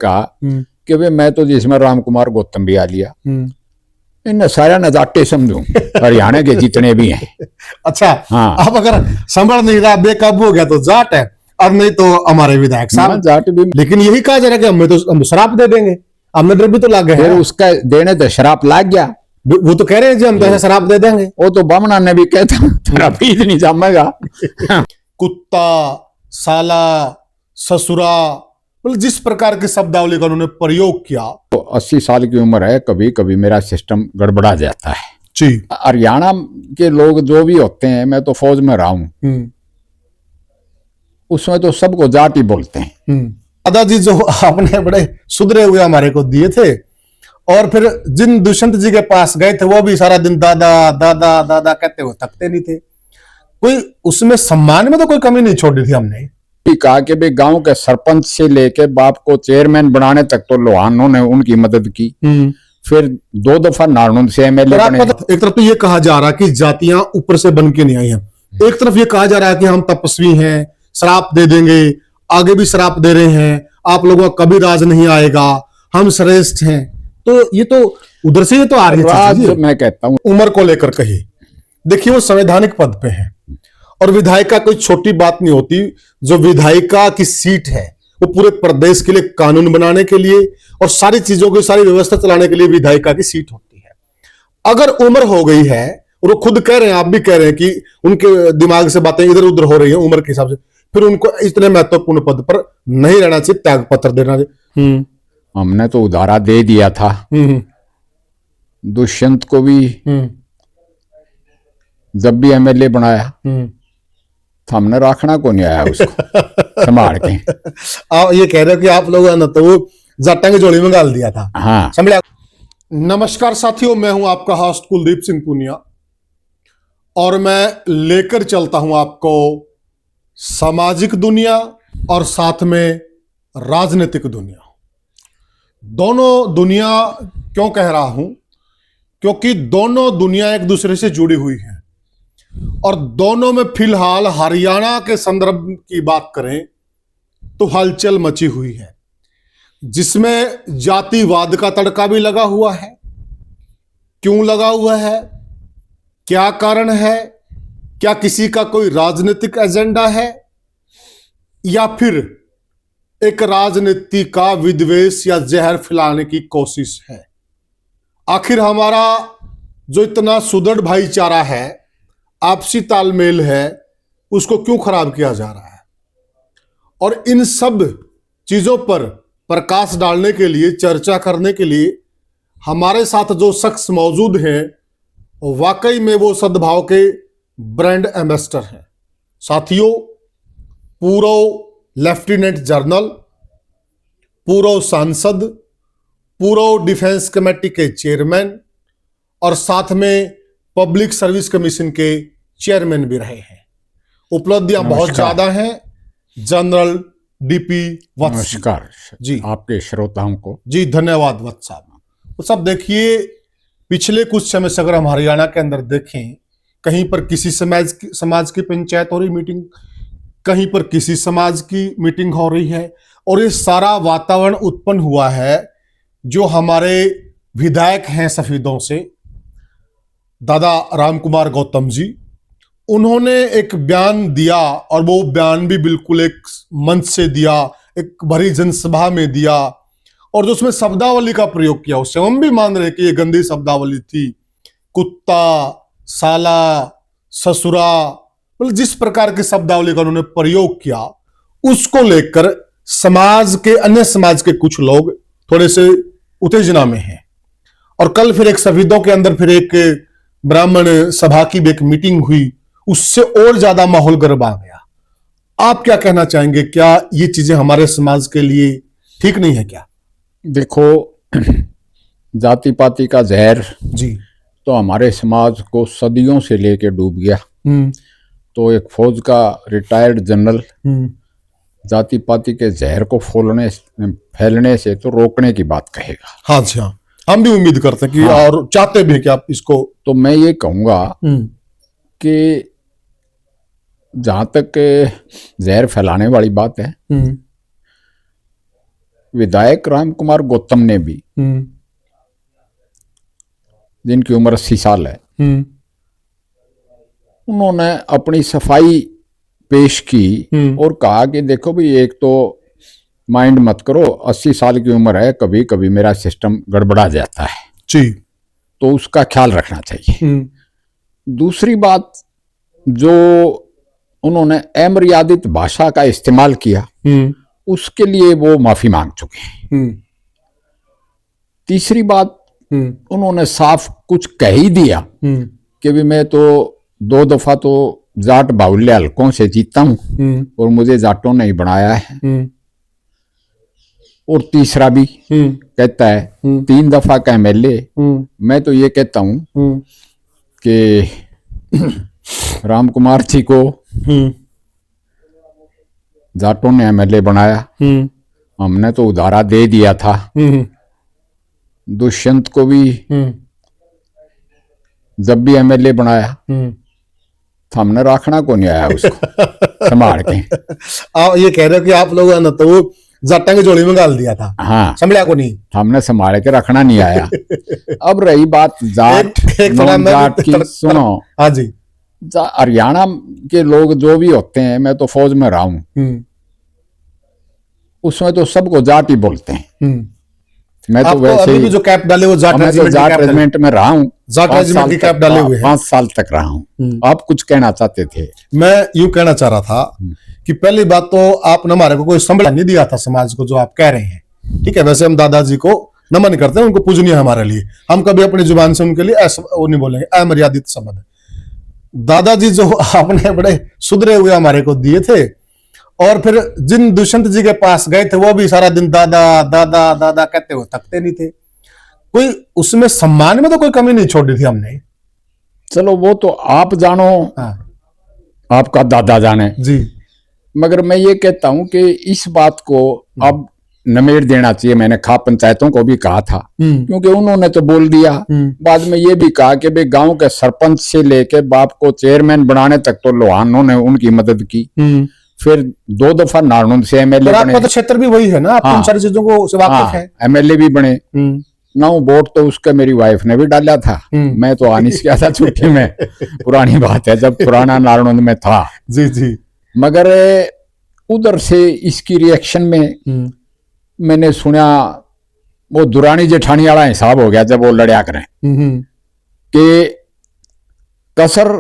कहा कि भाई मैं तो जिसमें राम कुमार गौतम भी आ लिया, इन सारा न जाटे समझू हरियाणा के जितने भी हैं। अच्छा, हाँ, अब अगर संभल नहीं रहा, बेकाबू हो गया तो जाट है, और नहीं तो हमारे विधायक साहब जाट भी। लेकिन यही कहा जा रहा है कि हम शराब दे देंगे, हमें डर भी तो लग गया फिर है। उसका देने तो शराब लाग गया, वो तो कह रहे हैं जी हम तो शराब दे देंगे। वो तो बामना ने भी कहता तेरा पीत नहीं जमेगा। कुत्ता, साला, ससुरा, मतलब जिस प्रकार की शब्दावली का उन्होंने प्रयोग किया। तो 80 साल की उम्र है, कभी कभी मेरा सिस्टम गड़बड़ा जाता है जी। हरियाणा के लोग जो भी होते हैं, मैं तो फौज में रहा हूं, उसमें तो सबको जाट ही बोलते हैं। दादाजी जो आपने बड़े सुधरे हुए हमारे को दिए थे, और फिर जिन दुष्यंत जी के पास गए थे वो भी सारा दिन दादा दादा दादा कहते हुए थकते नहीं थे। कोई उसमें सम्मान में तो कोई कमी नहीं छोड़ी थी हमने। कहा कि भाई गांव के सरपंच से लेके बाप को चेयरमैन बनाने तक तो लोहानों ने उनकी मदद की। फिर 2 दफा नारनौंद से एमएलए बने। एक तरफ तो ये कहा जा रहा कि जातियां ऊपर से बन के नहीं आई हैं, एक तरफ ये कहा जा रहा है कि हम तपस्वी हैं, श्राप दे देंगे, आगे भी श्राप दे रहे हैं, आप लोगों का कभी राज नहीं आएगा, हम श्रेष्ठ हैं। तो ये तो उधर से ये तो आ रही है। मैं कहता हूं उम्र को लेकर कही, देखिए वो संवैधानिक पद पे है, और विधायिका कोई छोटी बात नहीं होती। जो विधायिका की सीट है वो पूरे प्रदेश के लिए कानून बनाने के लिए और सारी चीजों की सारी व्यवस्था चलाने के लिए विधायिका की सीट होती है। अगर उम्र हो गई है, और वो खुद कह रहे हैं, आप भी कह रहे हैं कि उनके दिमाग से बातें इधर उधर हो रही हैं उम्र के हिसाब से, फिर उनको इतने महत्वपूर्ण पद पर नहीं रहना चाहिए, त्याग पत्र देना चाहिए। हमने तो उधारा दे दिया था दुष्यंत को भी, जब भी एमएलए बनाया तो हमने रखना को नहीं आया उसको संभाल के। आप ये कह रहे हो कि आप लोगों ने तो वो जाटा की जोड़ी में गाल दिया था। हाँ। समझ। नमस्कार साथियों, मैं हूं आपका होस्ट कुलदीप सिंह पुनिया, और मैं लेकर चलता हूं आपको सामाजिक दुनिया और साथ में राजनीतिक दुनिया। दोनों दुनिया क्यों कह रहा हूं? क्योंकि दोनों दुनिया एक दूसरे से जुड़ी हुई है, और दोनों में फिलहाल हरियाणा के संदर्भ की बात करें तो हलचल मची हुई है, जिसमें जातिवाद का तड़का भी लगा हुआ है। क्यों लगा हुआ है, क्या कारण है, क्या किसी का कोई राजनीतिक एजेंडा है, या फिर एक राजनीति का विद्वेष या जहर फैलाने की कोशिश है? आखिर हमारा जो इतना सुदृढ़ भाईचारा है, आपसी तालमेल है, उसको क्यों खराब किया जा रहा है? और इन सब चीजों पर प्रकाश डालने के लिए, चर्चा करने के लिए हमारे साथ जो शख्स मौजूद हैं, वाकई में वो सद्भाव के ब्रांड एम्बेसडर हैं। साथियों, पूर्व लेफ्टिनेंट जनरल, पूर्व सांसद, पूर्व डिफेंस कमेटी के चेयरमैन, और साथ में पब्लिक सर्विस कमीशन के चेयरमैन भी रहे हैं। उपलब्धियां बहुत ज्यादा हैं। जनरल डीपी वत्स, नमस्कार जी आपके श्रोताओं को। जी धन्यवाद वत्स साहब। तो सब देखिए, पिछले कुछ समय से अगर हम हरियाणा के अंदर देखें, कहीं पर किसी समाज की पंचायत हो रही मीटिंग, कहीं पर किसी समाज की मीटिंग हो रही है, और ये सारा वातावरण उत्पन्न हुआ है जो हमारे विधायक हैं सफेदों से, दादा राम कुमार गौतम जी, उन्होंने एक बयान दिया, और वो बयान भी बिल्कुल एक मंच से दिया, एक भरी जनसभा में दिया, और जो उसमें शब्दावली का प्रयोग किया उससे हम भी मान रहे कि ये गंदी शब्दावली थी। कुत्ता, साला, ससुरा, मतलब जिस प्रकार की शब्दावली का उन्होंने प्रयोग किया, उसको लेकर समाज के, अन्य समाज के कुछ लोग थोड़े से उत्तेजना में हैं। और कल फिर एक सफेदों के अंदर फिर एक ब्राह्मण सभा की भी एक मीटिंग हुई, उससे और ज्यादा माहौल गर्म आ गया। आप क्या कहना चाहेंगे? क्या ये चीजें हमारे समाज के लिए ठीक नहीं है क्या? देखो, जाति पाति का जहर जी तो हमारे समाज को सदियों से लेके डूब गया। तो एक फौज का रिटायर्ड जनरल जाति पाति के जहर को फैलने से तो रोकने की बात कहेगा। हाँ जी, हाँ, हम भी उम्मीद करते हैं कि हाँ, और चाहते भी कि आप इसको। तो मैं ये कहूंगा कि जहां तक जहर फैलाने वाली बात है, विधायक राम कुमार गौतम ने भी, जिनकी उम्र 80 साल है, उन्होंने अपनी सफाई पेश की और कहा कि देखो भाई, एक तो माइंड मत करो, 80 साल की उम्र है, कभी कभी मेरा सिस्टम गड़बड़ा जाता है जी, तो उसका ख्याल रखना चाहिए। दूसरी बात, जो उन्होंने अमर्यादित भाषा का इस्तेमाल किया, उसके लिए वो माफी मांग चुके हैं। तीसरी बात, उन्होंने साफ कुछ कह ही दिया कि भी मैं तो 2 दफा तो जाट बाहुल्य हलकों से जीता हूं और मुझे जाटों ने ही बनाया है। और तीसरा भी कहता है 3 दफा का एमएलए। मैं तो ये कहता हूं कि राम कुमार जी को जाटों ने एमएलए बनाया, हमने तो उधारा दे दिया था। दुष्यंत को भी जब भी एमएलए बनाया तो हमने रखना को नहीं आया उसको संभाल के। आप ये कह रहे हो कि आप लोगों ने तो वो जाटा की जोड़ी में डाल दिया था, हाँ, संभला को नहीं, हमने संभाल के रखना नहीं आया। अब रही बात जाट नॉन जाट की, सुनो, हाँ जी, हरियाणा के लोग जो भी होते हैं, मैं तो फौज में रहा हूं, उसमें तो सबको जाट ही बोलते हैं। मैं तो वैसे ही जो कैप डाले वो जाट रेजिमेंट में रहा हूं, जाट रेजिमेंट की कैप डाले हुए हैं, 5 साल तक रहा हूं। आप कुछ कहना चाहते थे? मैं यूं कहना चाह रहा था कि पहली बात तो आपने हमारे को कोई संबल नहीं दिया था समाज को, जो आप कह रहे हैं, ठीक है। वैसे हम दादाजी को नमन करते हैं, उनको पूजनीय है हमारे लिए, हम कभी अपनी जुबान से उनके लिए ऐसा वो नहीं बोलेंगे अमर्यादित शब्द। दादाजी जो आपने बड़े सुधरे हुए हमारे को दिए थे, और फिर जिन दुष्यंत जी के पास गए थे वो भी सारा दिन दादा दादा दादा कहते हुए थकते नहीं थे। कोई उसमें सम्मान में तो कोई कमी नहीं छोड़ी थी हमने। चलो वो तो आप जानो, आपका दादा जाने जी, मगर मैं ये कहता हूं कि इस बात को अब नमेड़ देना चाहिए। मैंने खाप पंचायतों को भी कहा था, क्योंकि उन्होंने तो बोल दिया, बाद में ये भी कहा कि भाई गांव के सरपंच से लेके बाप को चेयरमैन बनाने तक तो लोहानों ने उनकी मदद की। फिर 2 दफा नारनौंद से एमएलए बने। आपका तो क्षेत्र भी वही है ना, आप इन सारी चीजों को से वाकिफ है। एमएलए भी बने। 9 वोट तो उसका मेरी वाइफ ने भी डाला था, मैं तो आ नहीं सका था छुट्टी में। पुरानी बात है, जब पुराना नारनौंद में था। जी जी। मगर उधर से इसकी रिएक्शन में मैंने सुना वो दुरानी जेठानी वाला हिसाब हो गया जब वो लड़या करें कि कसर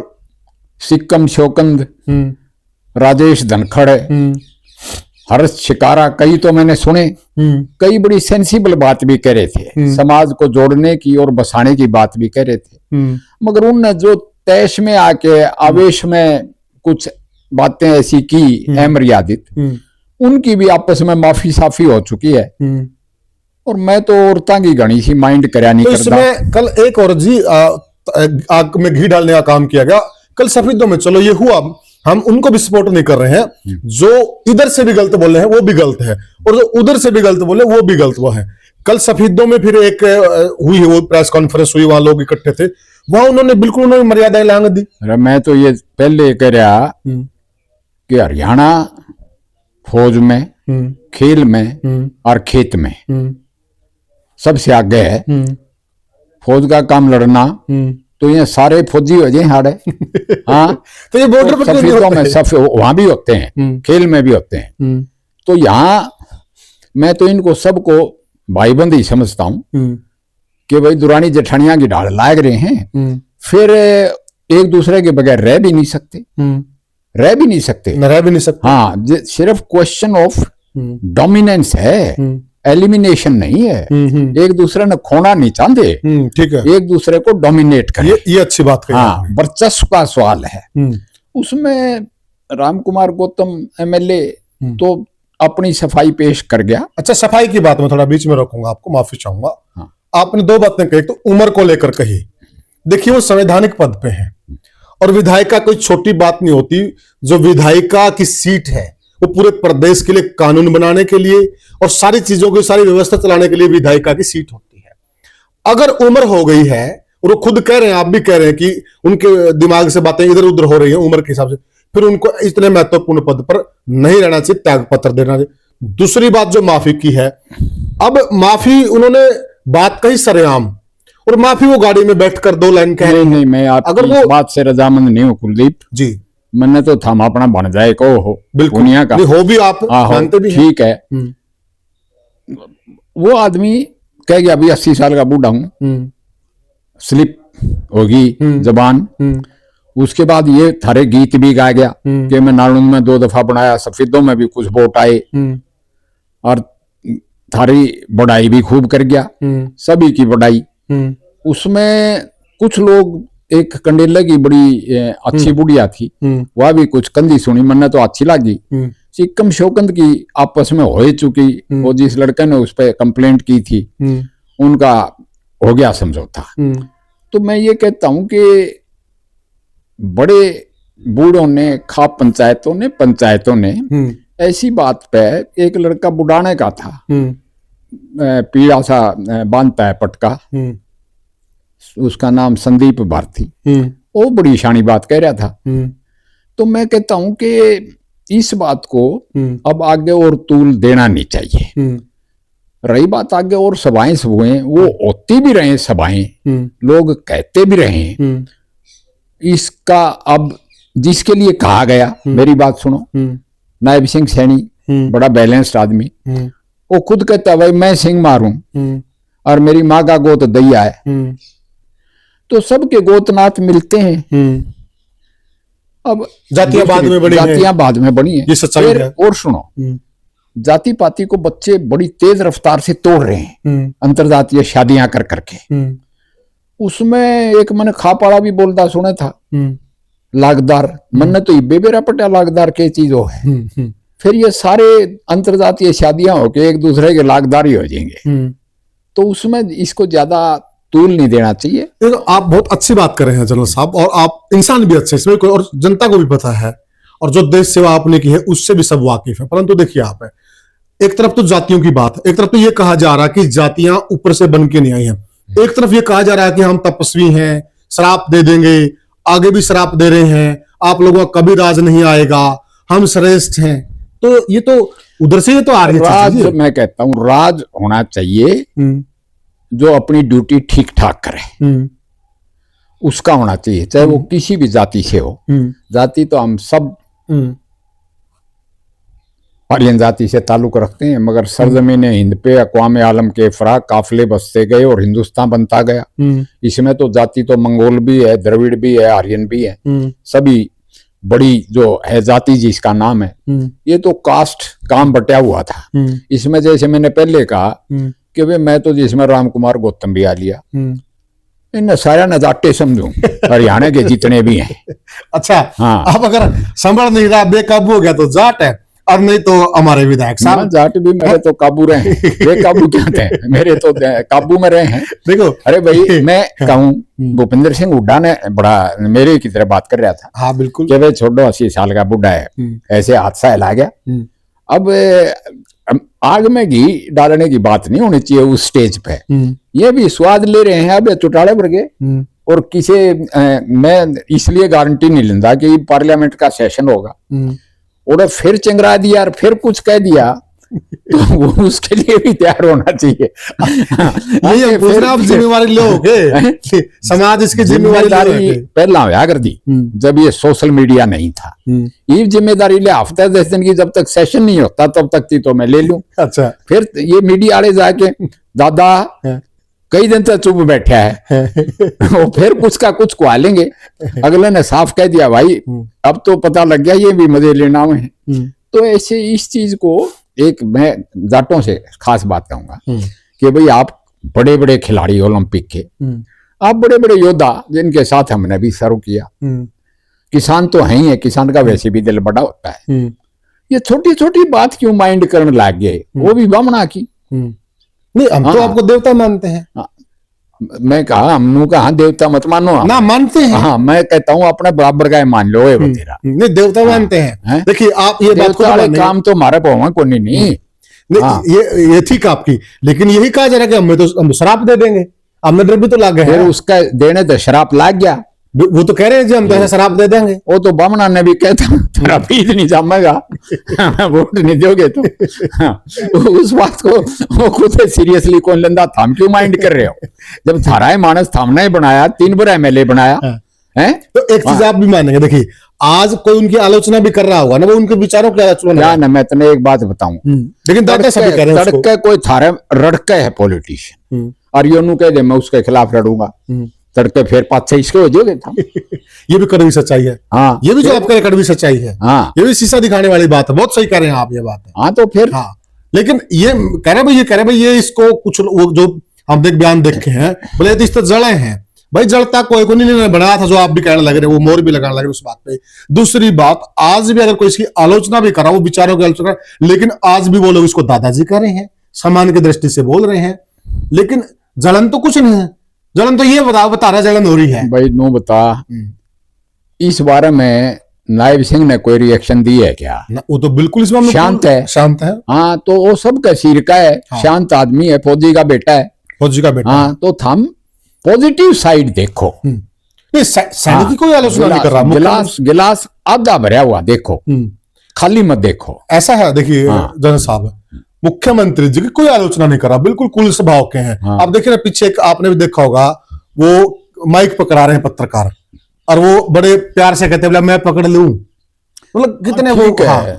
सिक्कम शोकंद, राजेश धनखड़, हर्ष शिकारा, कई तो मैंने सुने, कई बड़ी सेंसिबल बात भी कह रहे थे, समाज को जोड़ने की और बसाने की बात भी कह रहे थे। मगर उनने जो तैश में आके आवेश में कुछ बातें ऐसी की अमर्यादित, उनकी भी आपस में माफी साफी हो चुकी है। और मैं तो औरतां की घनी सी माइंड करया नहीं करता। इसमें कल एक और जी आग में घी डालने का काम किया गया। कल सफेदों में चलो ये हुआ, हम उनको भी सपोर्ट नहीं कर रहे हैं, जो इधर से भी गलत बोले हैं वो भी गलत है, और जो उधर से भी गलत बोले वो भी गलत वो है। कल सफेदों में फिर एक हुई है, वो प्रेस कॉन्फ्रेंस हुई, वहां लोग इकट्ठे थे, वहां उन्होंने बिल्कुल उन्होंने मर्यादाएं लांग दी। मैं तो ये पहले कह रहा कि हरियाणा फौज में, खेल में और खेत में सबसे आगे है। फौज का काम लड़ना तो ये सारे फौजी हो जाए हाड़े। हाँ, तो ये बॉर्डर पर सफेदों में सब वहां भी होते हैं, खेल में भी होते हैं। तो यहाँ मैं तो इनको सबको भाईबंद ही समझता हूँ कि भाई दुरानी जेठानिया की ढाल लाग रहे हैं, फिर एक दूसरे के बगैर रह भी नहीं सकते, रह भी नहीं सकते, रह भी नहीं सकते। हाँ, सिर्फ क्वेश्चन ऑफ डोमिनेंस है, एलिमिनेशन नहीं है। एक दूसरे ने खोना नहीं चाहते, ठीक है, एक दूसरे को डोमिनेट करें। ये अच्छी बात कही। हाँ, वर्चस्व का सवाल है। उसमें राम कुमार गौतम एमएलए तो अपनी सफाई पेश कर गया। अच्छा, सफाई की बात में थोड़ा बीच में रोकूंगा, आपको माफी चाहूंगा। हाँ। आपने 2 बातें कही, तो उम्र को लेकर कही। देखिए वो संवैधानिक पद पे है, और विधायिका कोई छोटी बात नहीं होती। जो विधायिका की सीट है वो पूरे प्रदेश के लिए कानून बनाने के लिए और सारी चीजों की सारी व्यवस्था चलाने के लिए विधायिका की सीट होती है। अगर उम्र हो गई है, और वो खुद कह रहे हैं, आप भी कह रहे हैं कि उनके दिमाग से बातें इधर उधर हो रही हैं उम्र के हिसाब से, फिर उनको इतने महत्वपूर्ण पद पर नहीं रहना चाहिए, त्याग पत्र देना चाहिए। दूसरी बात जो माफी की है, अब माफी उन्होंने बात कही सरेआम, और माफी वो गाड़ी में बैठकर 2 लाइन कह रहे नहीं हैं। नहीं, मैं आपकी अगर इस वो बात से रजामंद नहीं हूँ कुलदीप। जी मैंने तो थम अपना बन जाए को हो बिल्कुल दुनिया का। नहीं, हो भी आप आहो, मानते भी हैं। ठीक है। हम्म, वो आदमी कह गया अभी 80 साल का बूढ़ा हूं, हम्म, स्लिप होगी जबान। उसके बाद ये थारे गीत भी गा गया कि मैं नालंद में 2 दफा बनाया, सफेदों में भी कुछ वोट आए, और थारी बढ़ाई भी खूब कर गया, सभी की बढ़ाई। उसमें कुछ लोग, एक कंडेला की बड़ी अच्छी बुढ़िया थी, वह भी कुछ कंधी सुनी, मैंने तो अच्छी लगी। सिक्कम शौकंद की आपस में हो चुकी, वो जिस लड़के ने उस पर कंप्लेंट की थी उनका हो गया समझौता। तो मैं ये कहता हूं कि बड़े बूढ़ों ने, खाप पंचायतों ने ऐसी बात पे, एक लड़का बुढ़ाने का था, पीड़ा सा बांधता है पटका, उसका नाम संदीप भारती, वो बड़ी शानी बात कह रहा था। तो मैं कहता हूं कि इस बात को अब आगे और तूल देना नहीं चाहिए। रही बात आगे और सभाएं वो होती भी रहे सभाएं, लोग कहते भी रहे, इसका अब जिसके लिए कहा गया, मेरी बात सुनो, नायब सिंह सैनी बड़ा बैलेंस्ड आदमी, वो खुद कहता भाई मैं सिंह मारूं और मेरी माँ का गोत दैया है, तो सबके गोतनाथ मिलते हैं। अब जातियां बाद में बनी हैं, जातियां बाद में बनी है, ये सच्चाई है। और सुनो, जाति पाति को बच्चे बड़ी तेज रफ्तार से तोड़ रहे हैं, अंतरजातीय शादियां कर करके। उसमें एक मैंने खापाड़ा भी बोलता सुना था, लागदार, मैंने तो इब्बे बेरा पटा लागदार के चीज हो है। फिर ये सारे अंतरजातीय शादियां होके एक दूसरे के लागदार ही हो जाएंगे, तो उसमें इसको ज्यादा तूल नहीं देना चाहिए। देखो, आप बहुत अच्छी बात कर रहे हैं जनरल साहब, और आप इंसान भी अच्छे इसमें, और जनता को भी पता है, और जो देश सेवा आपने की है उससे भी सब वाकिफ है। परंतु देखिए, आप है एक तरफ तो जातियों की बात, एक तरफ तो ये कहा जा रहा है कि जातियां ऊपर से बन के नहीं आई हैं, एक तरफ ये कहा जा रहा है कि हम तपस्वी हैं, श्राप दे देंगे, आगे भी श्राप दे रहे हैं, आप लोगों का कभी राज नहीं आएगा, हम श्रेष्ठ हैं। तो ये तो उधर से ये तो आ रही है राज, मैं कहता हूं राज होना चाहिए जो अपनी ड्यूटी ठीक ठाक करे, उसका होना चाहिए, चाहे वो किसी भी जाति से हो। जाति तो हम सब आर्यन जाति से ताल्लुक रखते हैं, मगर सरजमीन हिंद पे अक़वाम आलम के फराक काफिले बसते गए और हिंदुस्तान बनता गया। इसमें तो जाति तो मंगोल भी है, द्रविड़ भी है, आर्यन भी है, सभी बड़ी जो है जाति जिसका नाम है। ये तो कास्ट काम बटा हुआ था। इसमें जैसे मैंने पहले कहा कि भाई मैं तो जिसमें राम कुमार गौतम भी आ लिया, इन सारा न जाटे समझू, हरियाणा के जितने भी हैं। अच्छा, हाँ, अब अगर संभल नहीं रहा, बेकाबू हो गया तो जाट है, और नहीं तो हमारे विधायक साहब। जाट भी मेरे तो काबू रहे हैं, बेकाबू क्या थे, मेरे तो काबू में रहे हैं। देखो, अरे भाई मैं कहूँ, भूपेंद्र सिंह हुड्डा ने बड़ा मेरे की तरह बात कर रहा था। हाँ बिल्कुल, कि भाई छोड़ो 80 साल का बुढ़ा है, ऐसे हादसा हिला गया। अब आग में घी डालने की बात नहीं होनी चाहिए उस स्टेज पे। ये भी स्वाद ले रहे हैं अब चुटाड़े वर्गे, और किसी मैं इसलिए गारंटी नहीं लेता कि पार्लियामेंट का सेशन होगा और फिर चंगरा दिया और फिर कुछ कह दिया, तो वो उसके लिए भी तैयार होना चाहिए। ये फिर आप जिम्मेवारी लोगे, समाज इसकी जिम्मेदारी पहला होया कर दी जब ये सोशल मीडिया नहीं था। ये जिम्मेदारी ले हफ्ते 10 दिन की, जब तक सेशन नहीं होता तब तक थी तो मैं ले लूं। अच्छा, फिर ये मीडिया वाले जाके दादा कई दिन तक चुप बैठा है वो फिर कुछ का कुछ कुआ लेंगे। अगले ने साफ कह दिया भाई अब तो पता लग गया ये भी मजे लेना में है। तो ऐसे इस चीज को एक मैं जाटों से खास बात कहूंगा कि भाई आप बड़े बड़े खिलाड़ी ओलंपिक के, आप बड़े बड़े योद्धा जिनके साथ हमने भी सर्व किया, किसान तो है ही है, किसान का वैसे भी दिल बड़ा होता है। ये छोटी छोटी बात क्यों माइंड करने लग गए, वो भी बामना की। नहीं, हम तो आपको देवता मानते हैं। मैं कहा हमनू कहा देवता मत मानो ना, मानते हैं। हाँ, मैं कहता हूँ अपने बराबर का मान लो तेरा। नहीं, देवता मानते हैं। देखिए आप ये बात वाले काम तो हमारे पाओ को नहीं। ये ठीक आपकी, लेकिन यही कहा जा रहा है कि हम श्राप दे देंगे, हमें डर भी तो लग गया। फिर उसका देने तो शराप लाग गया, वो तो कह रहे हैं जी हम तो ऐसा शराब दे देंगे। वो तो बामना ने भी कहता तेरा फीस नहीं जमेगा वोट नहीं दोगे तो। हाँ, उस बात को वो खुद सीरियसली कौन लेंदा था, हम क्यों माइंड कर रहे हो जब थारा मानस थामने बनाया 3 बार एमएलए बनाया है। तो एक चीज आप भी मानेंगे, देखिए आज कोई उनकी आलोचना भी कर रहा होगा ना, वो उनके विचारों की आलोचना ना। मैं तने एक बात बताऊं, लेकिन तड़के कोई थारे रड़के है पॉलिटिशियन और ये नु कह दे मैं उसके खिलाफ लड़ूंगा, तड़के फिर पाछे इसके हो जाओगे था। ये भी कड़वी सच्चाई है। हाँ, ये भी जो आप कह रहे कड़वी सच्चाई है। हाँ, ये भी शीशा दिखाने वाली बात है। बहुत सही कह रहे हैं आप, ये बात है। हाँ तो फिर हाँ, लेकिन ये कह रहे भाई ये इसको कुछ वो जो हम बयान देखे हैं बोले तो इस तरह जड़े हैं भाई, जड़ता कोई को नहीं बनाया था, जो आप भी कहने लग रहे, वो मोर भी लगाने लगे उस बात पे। दूसरी बात, आज भी अगर कोई इसकी आलोचना भी करा, वो विचारों की आलोचना, लेकिन आज भी वो लोग इसको दादाजी कह रहे हैं, सम्मान की दृष्टि से बोल रहे हैं, लेकिन जलन तो कुछ नहीं है। जलन तो ये बता रहा जलन हो रही है भाई। नो बता इस बारे में नायब सिंह ने कोई रिएक्शन दी है क्या? वो तो बिल्कुल इस मामले शांत है, शांत है। हाँ तो वो सब का सिर का है। हाँ। शांत आदमी है, फौजी का बेटा है, फौजी का बेटा। हाँ तो थम पॉजिटिव साइड देखो। नहीं सैनिक की कोई आलोचना नहीं कर रहा। गिलास आधा भरा हुआ देखो, खाली मत देखो। ऐसा है, देखिए जनरल साहब, मुख्यमंत्री जी की कोई आलोचना नहीं कर रहा, बिल्कुल कुल स्वभाव के हैं। आप देखिए ना पीछे आपने भी देखा होगा, वो माइक पकड़ा रहे हैं पत्रकार और वो बड़े प्यार से कहते हैं मैं पकड़ लूं, मतलब कितने वो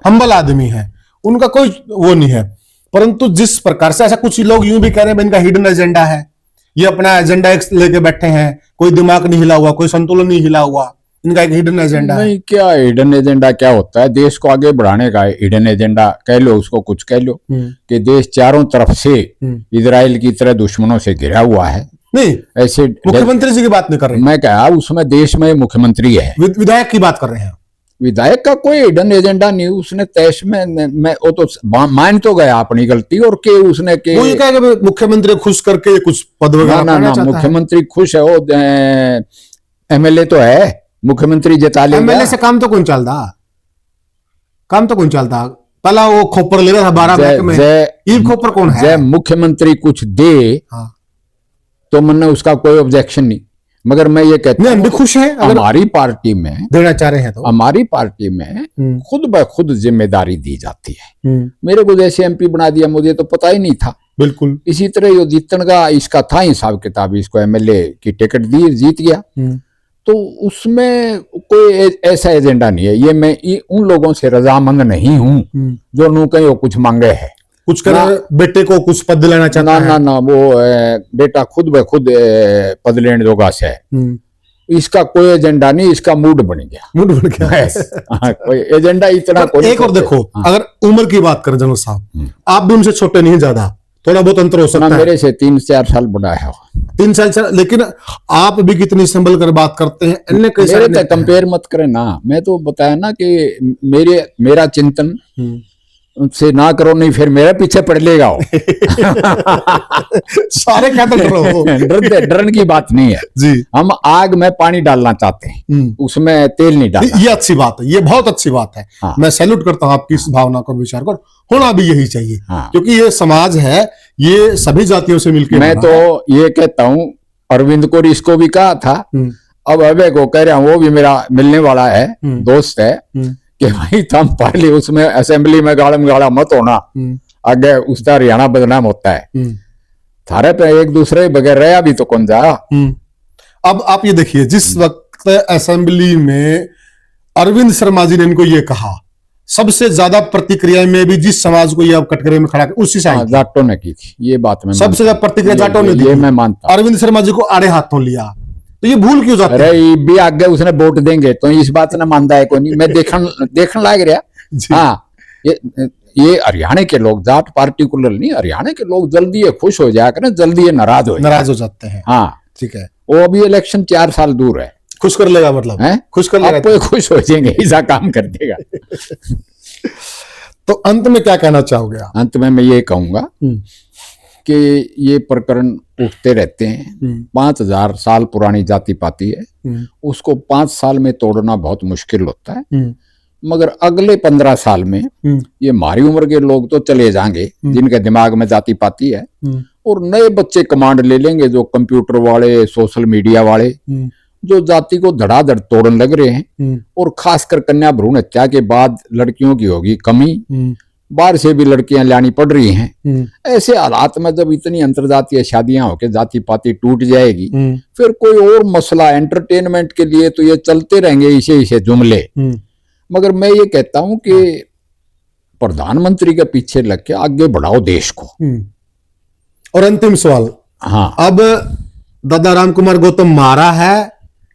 हम्बल आदमी है, उनका कोई वो नहीं है। परंतु जिस प्रकार से ऐसा कुछ लोग यूं भी कह रहे हैं इनका हिडन एजेंडा है, ये अपना एजेंडा लेके बैठे हैं, कोई दिमाग नहीं हिला हुआ, कोई संतुलन नहीं हिला हुआ, इनका एक हिडन एजेंडा नहीं। क्या हिडन एजेंडा क्या होता है? देश को आगे बढ़ाने का हिडन एजेंडा कह लो, उसको कुछ कह लो कि देश चारों तरफ से इजराइल की तरह दुश्मनों से घिरा हुआ है। नहीं, ऐसे मुख्यमंत्री जी की बात नहीं कर रहे, मैं कहा उसमें देश में मुख्यमंत्री है, विधायक की बात कर रहे हैं। विधायक का कोई हिडन एजेंडा नहीं, उसने तैश में मैं वो तो मान तो गया अपनी गलती और के उसने के वो ये कहा कि मुख्यमंत्री खुश करके कुछ पद वगैरह ना मुख्यमंत्री खुश है, वो एमएलए तो है, मुख्यमंत्री जिता लेगा। एमएलए से काम तो कौन चलता, काम तो कौन चलता। पहला वो खोपर ले रहा था 12 में, ये खोपर कौन है? जब मुख्यमंत्री कुछ दे तो मैंने उसका कोई ऑब्जेक्शन नहीं, मगर मैं ये कहता हूँ खुश है हमारी पार्टी में देना चाह रहे हैं तो हमारी पार्टी में खुद ब खुद जिम्मेदारी दी जाती है। मेरे को जैसे एमपी बना दिया, मुझे तो पता ही नहीं था। बिल्कुल इसी तरह यो जीतन का इसका था हिसाब किताब, इसको एमएलए की टिकट दी, जीत गया, तो उसमें कोई ऐसा एजेंडा नहीं है। ये मैं उन लोगों से रजामंद नहीं हूं जो नू कहीं कुछ मांगे है, कुछ कर बेटे को कुछ पद दिलाना चाहता है। ना वो बेटा खुद ब खुद पद लेने जोगा से है, इसका कोई एजेंडा नहीं, इसका मूड बन गया। कोई एजेंडा इतना कोई। एक और देखो, अगर उम्र की बात करें जनरल साहब, आप भी उनसे छोटे नहीं, ज्यादा थोड़ा बहुत अंतर हो सकता है। मेरे से 3-4 साल बड़ा है, 3 साल, लेकिन आप भी कितनी संभल कर बात करते हैं। मेरे तो कंपेयर मत करें ना, मैं तो बताया ना कि मेरा चिंतन से ना करो, नहीं फिर मेरे पीछे पड़ लेगा। सारे कहते डरने की बात नहीं है जी। हम आग में पानी डालना चाहते हैं, उसमें तेल नहीं डालना। ये अच्छी बात है, ये बहुत अच्छी बात है। हाँ। मैं सैल्यूट करता हूँ आपकी इस भावना को, विचार कर होना भी यही चाहिए। हाँ। क्योंकि ये समाज है, ये सभी जातियों से मिलकर। मैं तो ये कहता हूँ, अरविंद को इसको भी कहा था, अब अबे को कह रहा हूँ, वो भी मेरा मिलने वाला है, दोस्त है, कि भाई तुम पहले उसमें असेंबली में गाड़ा मत होना, आगे उसका हरियाणा बदनाम होता है, थारे पे एक दूसरे बगैर रहा भी तो कौन जा। अब आप ये देखिए, जिस वक्त असेंबली में अरविंद शर्मा जी ने इनको ये कहा, सबसे ज्यादा प्रतिक्रिया में भी जिस समाज को ये अब कटघरे में खड़ा कर, उसी साइड जाटों ने की थी ये बात में, सबसे ज्यादा प्रतिक्रिया जाटों ने दी। ये मैं मानता, अरविंद शर्मा जी को आड़े हाथों लिया, तो ये भूल क्यों जाते? अरे भी आगे उसने वोट देंगे तो इस बात ने मानता है कोई नहीं, मैं देखने लाग रहा। हाँ, ये हरियाणा के लोग, जाट पार्टिकुलर नहीं, हरियाणा के लोग जल्दी ये खुश हो जाया करें, जल्दी ये नाराज हो जाते हैं। हाँ ठीक है, वो अभी इलेक्शन 4 साल दूर है, खुश कर लेगा, मतलब है खुश कर लेगा, आपको खुश हो जाएंगे, ऐसा काम कर देगा। तो अंत में क्या कहना चाहोगे? अंत में मैं ये कहूंगा कि ये प्रकरण उठते रहते हैं, 5000 साल पुरानी जाति पाती है, उसको 5 साल में तोड़ना बहुत मुश्किल होता है, मगर अगले 15 साल में ये हमारी उम्र के लोग तो चले जाएंगे जिनके दिमाग में जाति पाती है, और नए बच्चे कमांड ले लेंगे, जो कंप्यूटर वाले, सोशल मीडिया वाले, जो जाति को धड़ाधड़ तोड़न लग रहे हैं, और खासकर कन्या भ्रूण हत्या के बाद लड़कियों की होगी कमी, बाहर से भी लड़कियां लानी पड़ रही हैं। ऐसे हालात में जब इतनी अंतरजातीय शादियां होकर जाति पाति टूट जाएगी, फिर कोई और मसला एंटरटेनमेंट के लिए तो ये चलते रहेंगे इसे जुमले। मगर मैं ये कहता हूं कि प्रधानमंत्री के पीछे लग के आगे बढ़ाओ देश को। और अंतिम सवाल, हाँ, अब दादा राम कुमार गौतम मारा है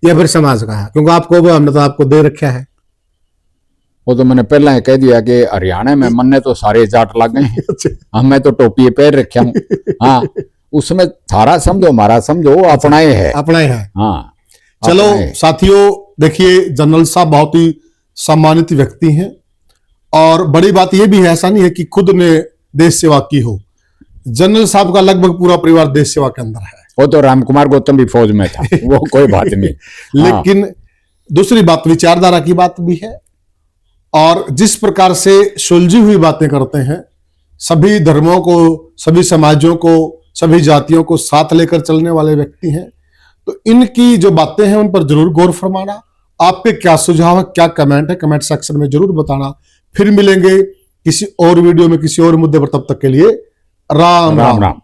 या फिर समाज का है? क्योंकि आपको हमने तो आपको दे रखा है। वो तो मैंने पहले ही कह दिया कि हरियाणा में मन्ने तो सारे जाट लग गए हैं। हाँ, मैं तो टोपी पैर रखा हूँ। हाँ, उसमें थारा समझो हमारा समझो, अपना ही है, अपना ही है। हाँ, चलो अपना ही। साथियों, देखिए जनरल साहब बहुत ही सम्मानित व्यक्ति हैं, और बड़ी बात यह भी है, ऐसा नहीं है कि खुद ने देश सेवा की हो। जनरल साहब का लगभग पूरा परिवार देश सेवा के अंदर है। वो तो राम कुमार गौतम भी फौज में था, वो कोई बात नहीं। लेकिन दूसरी बात विचारधारा की बात भी है, और जिस प्रकार से सुलझी हुई बातें करते हैं, सभी धर्मों को, सभी समाजों को, सभी जातियों को साथ लेकर चलने वाले व्यक्ति हैं। तो इनकी जो बातें हैं उन पर जरूर गौर फरमाना। आपके क्या सुझाव है, क्या कमेंट है, कमेंट सेक्शन में जरूर बताना। फिर मिलेंगे किसी और वीडियो में किसी और मुद्दे पर, तब तक के लिए राम राम।